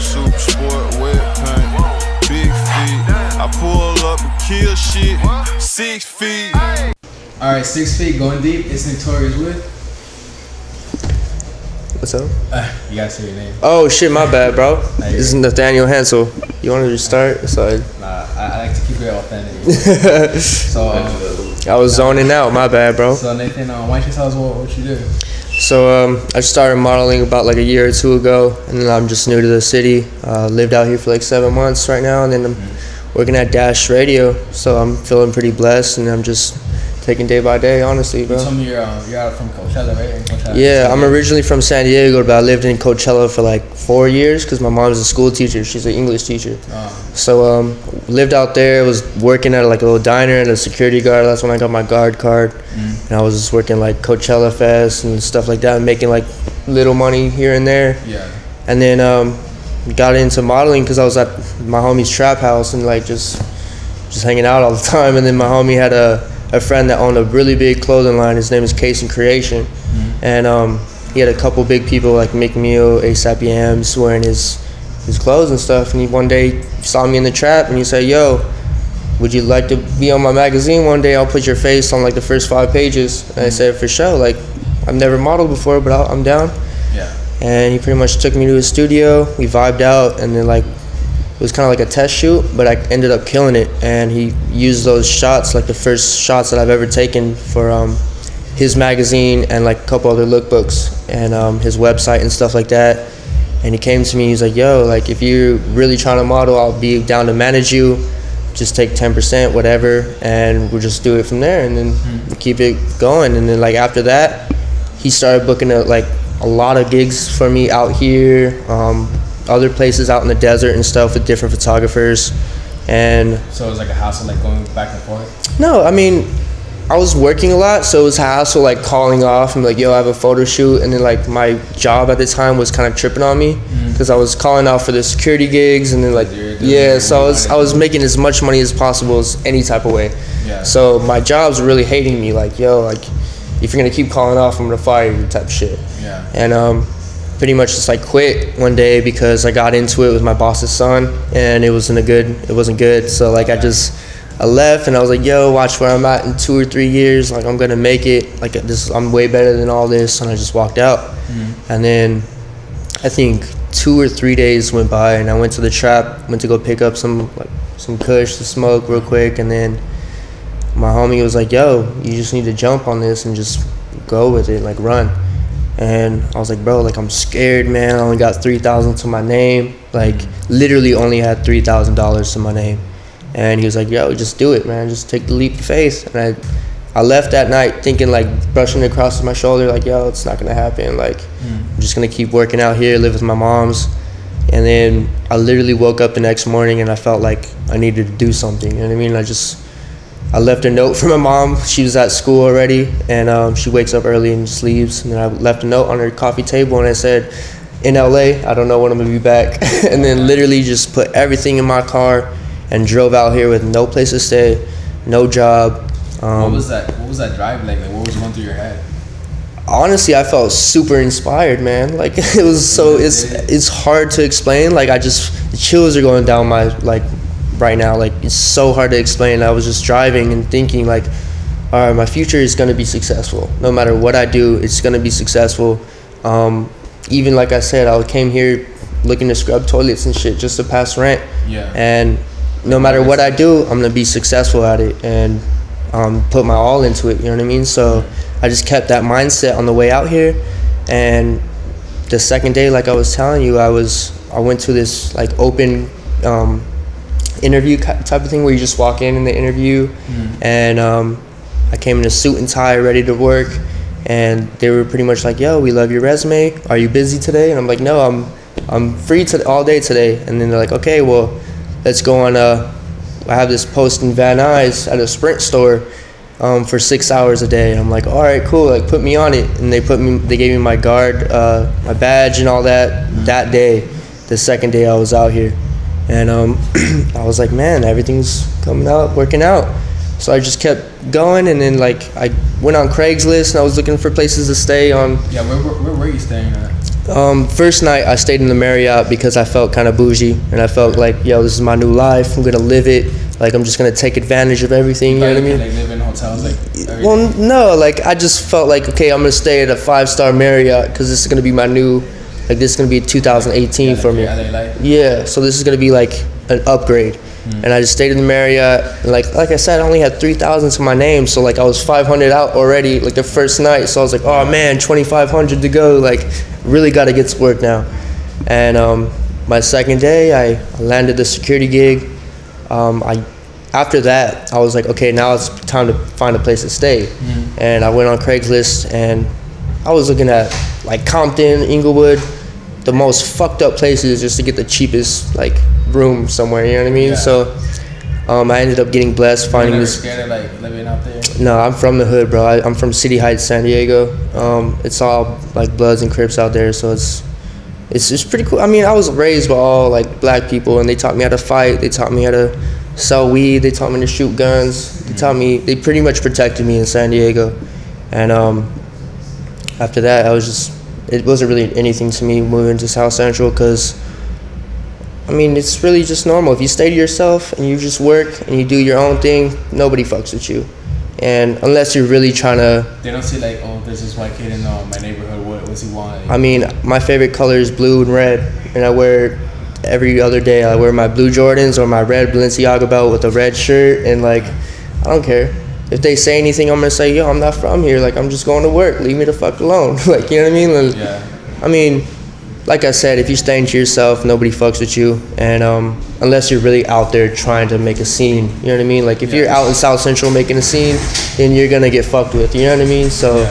super sport, wet paint, big feet. I pull up and kill shit, 6 feet. Alright, 6 feet, going deep. It's Notorious with. What's up? You gotta say your name. Oh shit, my bad, bro. This is Nathaniel Hensel. You want to start? Sorry. Nah, I like to keep it authentic. So, I was zoning out. My bad, bro. So Nathan, why don't you tell us what you do? So I started modeling about like a year or two ago, and then I'm just new to the city. Lived out here for like 7 months right now, and then I'm working at Dash Radio. So I'm feeling pretty blessed, and I'm just taking day by day, honestly, bro. You told me you're out from Coachella, right? Coachella, yeah, I'm originally from San Diego, but I lived in Coachella for like 4 years because my mom's a school teacher. She's an English teacher. So lived out there, was working at like a little diner and a security guard. That's when I got my guard card. And I was just working like Coachella Fest and stuff like that, and making like little money here and there. Yeah. And then got into modeling because I was at my homie's trap house and like just hanging out all the time. And then my homie had a friend that owned a really big clothing line. His name is Case and Creation. And he had a couple big people like Mick Meal, A$AP Yams wearing his clothes and stuff. And he one day saw me in the trap and he said, "Yo, would you like to be on my magazine one day? I'll put your face on like the first 5 pages." And I said, "For sure. Like, I've never modeled before, but I'm down." Yeah. And he pretty much took me to his studio. We vibed out, and then like it was kind of like a test shoot, but I ended up killing it. And he used those shots, like the first shots that I've ever taken for his magazine and like a couple other lookbooks and his website and stuff like that. And he came to me, he's like, "Yo, like if you're really trying to model, I'll be down to manage you. Just take 10%, whatever, and we'll just do it from there, and then keep it going." And then like after that, he started booking like a lot of gigs for me out here, other places out in the desert and stuff with different photographers. And so it was like a hassle, like going back and forth? No, I mean, I was working a lot, so it was a hassle like calling off and like, "Yo, I have a photo shoot." And then like my job at the time was kind of tripping on me because I was calling off for the security gigs, and then like so I was making as much money as possible as any type of way. Yeah. So my job's really hating me, like, "Yo, like if you're gonna keep calling off, I'm gonna fire you," type shit. Yeah. And pretty much just like quit one day because I got into it with my boss's son, and it wasn't good. So like I left, and I was like, "Yo, watch where I'm at in 2 or 3 years. Like I'm gonna make it. Like I'm way better than all this." And I just walked out. And then I think 2 or 3 days went by, and I went to the trap, went to go pick up some kush to smoke real quick, and then my homie was like, "Yo, you just need to jump on this and just go with it, like run." And I was like, "Bro, like I'm scared, man. I only got $3,000 to my name. Like literally only had $3,000 to my name." And he was like, "Yo, just do it, man. Just take the leap of faith." And I left that night thinking, like brushing it across my shoulder, like, "Yo, it's not gonna happen. Like I'm just gonna keep working out here, live with my moms." And then I literally woke up the next morning and I felt like I needed to do something. You know what I mean? I left a note for my mom. She was at school already, and she wakes up early and just leaves. And then I left a note on her coffee table, and I said, "In LA, I don't know when I'm gonna be back." And then literally just put everything in my car and drove out here with no place to stay, no job. What was that drive like? What was going through your head? Honestly, I felt super inspired, man. Like it was so it's hard to explain. Like the chills are going down my right now. Like it's so hard to explain. I was just driving and thinking like, all right, my future is gonna be successful. No matter what I do, it's gonna be successful. Even like I said, I came here looking to scrub toilets and shit just to pass rent. Yeah. And no matter what I do, I'm gonna be successful at it and put my all into it. You know what I mean? So I just kept that mindset on the way out here. And the second day, like I was telling you, I went to this like open interview type of thing where you just walk in the interview. And I came in a suit and tie, ready to work. And they were pretty much like, "Yo, we love your resume. Are you busy today?" And I'm like, "No, I'm free all day today." And then they're like, "Okay, well, let's go on I have this post in Van Nuys at a Sprint store for 6 hours a day." And I'm like, "All right, cool, like put me on it." And they gave me my guard, my badge and all that day, the second day I was out here. And I was like, man, everything's coming out, working out. So I just kept going, and then like I went on Craigslist and I was looking for places to stay on. Yeah, where were you staying at? First night I stayed in the Marriott because I felt kind of bougie, and I felt like, yo, this is my new life. I'm gonna live it. Like, I'm just gonna take advantage of everything. You know what I mean? Like live in hotels, like. Well, no, like I just felt like, okay, I'm gonna stay at a 5-star Marriott because this is gonna be my new, like this is gonna be 2018 for me. Yeah, so this is gonna be like an upgrade. And I just stayed in the Marriott, and like I said, I only had 3,000 to my name, so like I was 500 out already, like the first night. So I was like, oh man, 2,500 to go. Like, really got to get to work now. And my second day, I landed the security gig. After that, I was like, okay, now it's time to find a place to stay. And I went on Craigslist, and I was looking at like Compton, Inglewood, the most fucked up places just to get the cheapest like room somewhere, you know what I mean? Yeah. So I ended up getting blessed finding this. Scared of like living out there? No, I'm from the hood, bro. I'm from City Heights, San Diego. It's all like Bloods and Crips out there, so it's just pretty cool. I mean, I was raised by all like black people, and they taught me how to fight. They taught me how to sell weed. They taught me to shoot guns. They pretty much protected me in San Diego. And after that, it wasn't really anything to me moving to South Central, because I mean, it's really just normal. If you stay to yourself and you just work and you do your own thing, nobody fucks with you. And unless you're really trying to... They don't see like, oh, there's this white kid in my neighborhood, what's he want? I mean, my favorite color is blue and red, and I wear it every other day. I wear my blue Jordans or my red Balenciaga belt with a red shirt, and like, I don't care. If they say anything, I'm gonna say, yo, I'm not from here. Like, I'm just going to work. Leave me the fuck alone. Like, you know what I mean? Like, yeah. I mean, like I said, if you stay to yourself, nobody fucks with you. And unless you're really out there trying to make a scene, you know what I mean? Like, if you're out in South Central making a scene, then you're gonna get fucked with, you know what I mean? So,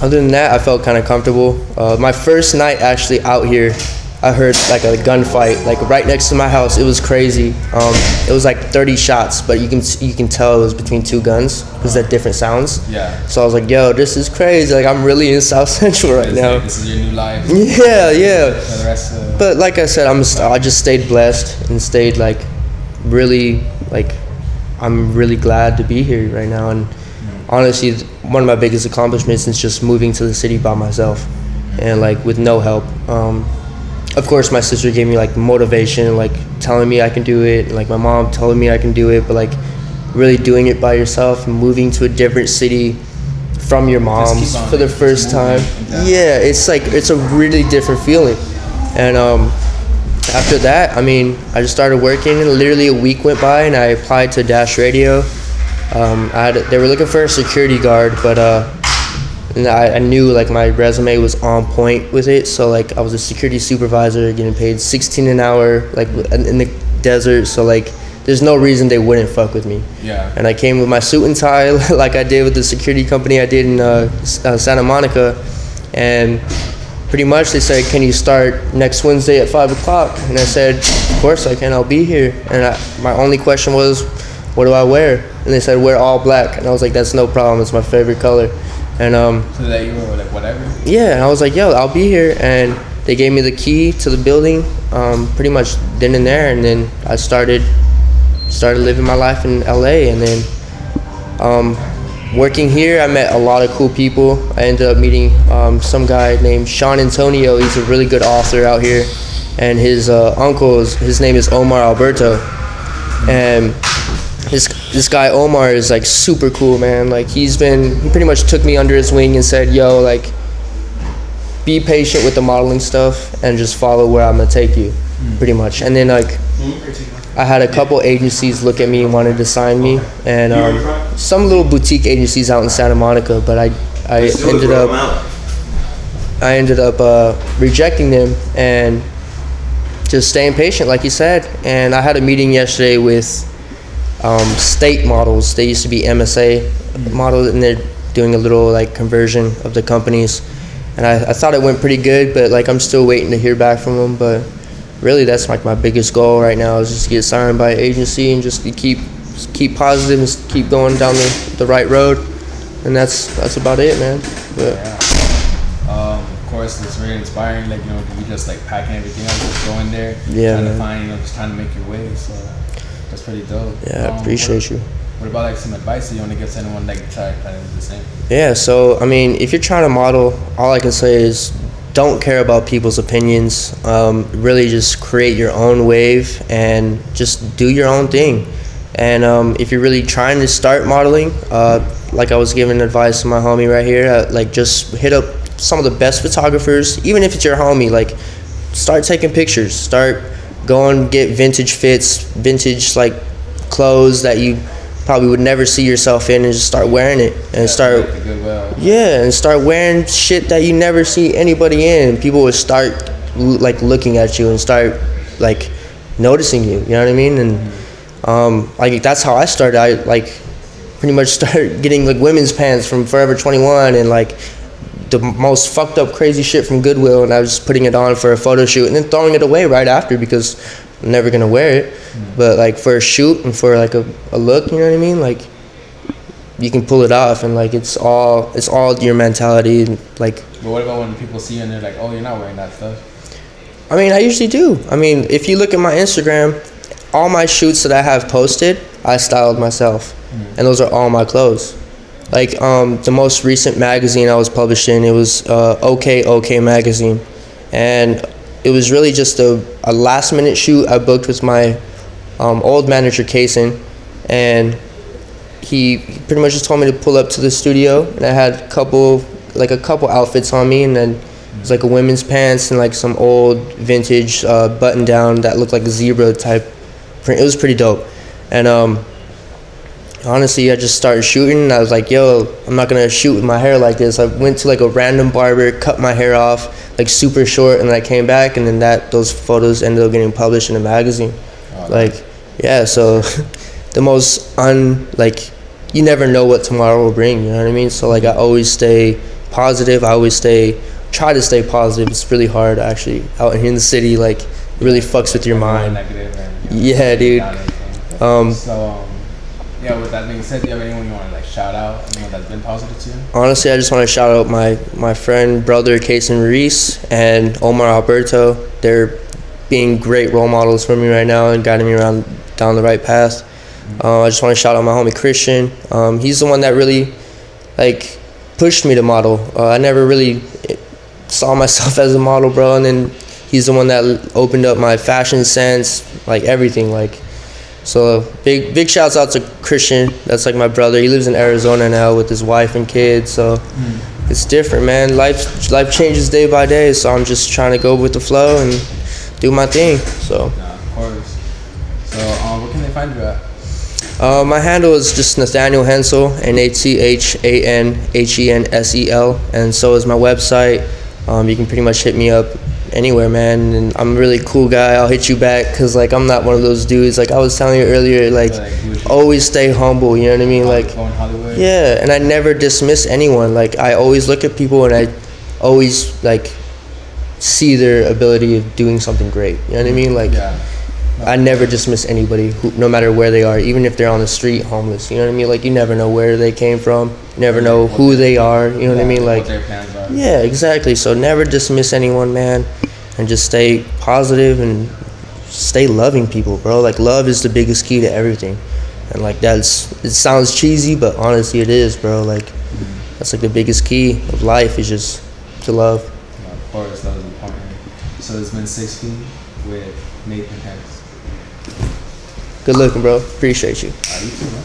other than that, I felt kind of comfortable. My first night actually out here, I heard like a gunfight, like right next to my house. It was crazy. It was like 30 shots, but you can tell it was between two guns because they're different sounds. Yeah. So I was like, yo, this is crazy. Like, I'm really in South Central right now. Like, this is your new life. Yeah, yeah. For the rest of But like I said, I just stayed blessed and stayed like really like, I'm really glad to be here right now. And honestly, one of my biggest accomplishments is just moving to the city by myself and like with no help. Of course, my sister gave me like motivation, like telling me I can do it, and like my mom telling me I can do it, but like really doing it by yourself and moving to a different city from your mom's for the first time. Yeah, it's like, it's a really different feeling. And after that, I mean, I just started working, and literally a week went by and I applied to Dash Radio. They were looking for a security guard, but and I knew like my resume was on point with it, so like I was a security supervisor getting paid $16 an hour, like in the desert, so like there's no reason they wouldn't fuck with me. Yeah. And I came with my suit and tie like I did with the security company I did in Santa Monica, and pretty much they said, can you start next Wednesday at 5 o'clock? And I said, of course I can, I'll be here. And my only question was, what do I wear? And they said, wear all black. And I was like, that's no problem, it's my favorite color. And so that you were like, whatever? Yeah, and I was like, yo, I'll be here. And they gave me the key to the building pretty much then and there. And then I started living my life in LA. And then working here, I met a lot of cool people. I ended up meeting some guy named Sean Antonio. He's a really good author out here. And his uncle, his name is Omar Alberto. And this guy Omar is like super cool, man. Like, he pretty much took me under his wing and said, yo, like, be patient with the modeling stuff and just follow where I'm gonna take you, pretty much. And then like, I had a couple agencies look at me and wanted to sign me, and some little boutique agencies out in Santa Monica, but I ended up rejecting them and just staying patient, like you said. And I had a meeting yesterday with state models. They used to be MSA models, and they're doing a little like conversion of the companies. And I thought it went pretty good, but like I'm still waiting to hear back from them. But really, that's like my biggest goal right now, is just to get signed by an agency and just to keep positive and keep going down the right road. And that's about it, man. But of course, it's very inspiring. Like, you know, you just like packing everything up, just going there, yeah, trying man. to find, just trying to make your way. So that's pretty dope. Yeah, I appreciate you. What about like some advice that you want to give to anyone like try to do the same? Yeah, so I mean, if you're trying to model, all I can say is don't care about people's opinions. Really just create your own wave and just do your own thing. And if you're really trying to start modeling, like I was giving advice to my homie right here, like just hit up some of the best photographers, even if it's your homie, like start taking pictures, start going get vintage fits, vintage like clothes that you probably would never see yourself in, and just start wearing it and start and start wearing shit that you never see anybody in. People would start like looking at you and start like noticing you, you know what I mean? And like that's how I started. I like pretty much started getting like women's pants from Forever 21 and like the most fucked up crazy shit from Goodwill, and I was just putting it on for a photo shoot and then throwing it away right after because I'm never gonna wear it. But like for a shoot and for like a look, you know what I mean, like you can pull it off, and like it's all your mentality. And like, but what about when people see you and they're like, oh, you're not wearing that stuff? I mean, I usually do. I mean, if you look at my Instagram, all my shoots that I have posted, I styled myself, and those are all my clothes. Like the most recent magazine I was published in, it was OK magazine, and it was really just a last minute shoot I booked with my old manager Kason, and he pretty much just told me to pull up to the studio, and I had a couple outfits on me, and then it was like a women's pants and like some old vintage button down that looked like a zebra type print. It was pretty dope. And honestly, I just started shooting, and I was like, yo, I'm not gonna shoot with my hair like this. I went to like a random barber, cut my hair off like super short, and then I came back, and then those photos ended up getting published in a magazine. Like, yeah, so the most you never know what tomorrow will bring, you know what I mean? So like I always stay positive. I always try to stay positive. It's really hard actually out here in the city, like it really fucks with your mind. Yeah, dude. Yeah, with that being said, do you have anyone you want to like shout out, anyone that's been positive to you? Honestly, I just want to shout out my friend, brother, Kason Reese and Omar Alberto. They're being great role models for me right now and guiding me down the right path. I just want to shout out my homie Christian. He's the one that really like pushed me to model. I never really saw myself as a model, bro, and then he's the one that opened up my fashion sense, like everything, like. So big shouts out to Christian. That's like my brother. He lives in Arizona now with his wife and kids. So it's different, man. Life changes day by day. So I'm just trying to go with the flow and do my thing. So. Yeah, of course. So where can they find you at? My handle is just Nathaniel Hensel, NATHANHENSEL, and so is my website. You can pretty much hit me up anywhere, man, and I'm a really cool guy. I'll hit you back because like I'm not one of those dudes, like I was telling you earlier, like always stay humble, you know what I mean, like yeah, and I never dismiss anyone. Like I always look at people and I always like see their ability of doing something great, you know what I mean, like I never dismiss anybody, no matter where they are, even if they're on the street homeless, you know what I mean, like you never know where they came from, you never know who they are, you know what I mean, like yeah, exactly. So never dismiss anyone, man, and just stay positive and stay loving people, bro. Like love is the biggest key to everything, and like it sounds cheesy, but honestly it is, bro. Like that's like the biggest key of life is just to love. Yeah, of course, that was important. So it's been 16 with Nathan Hens. Good looking, bro. Appreciate you. You too, man.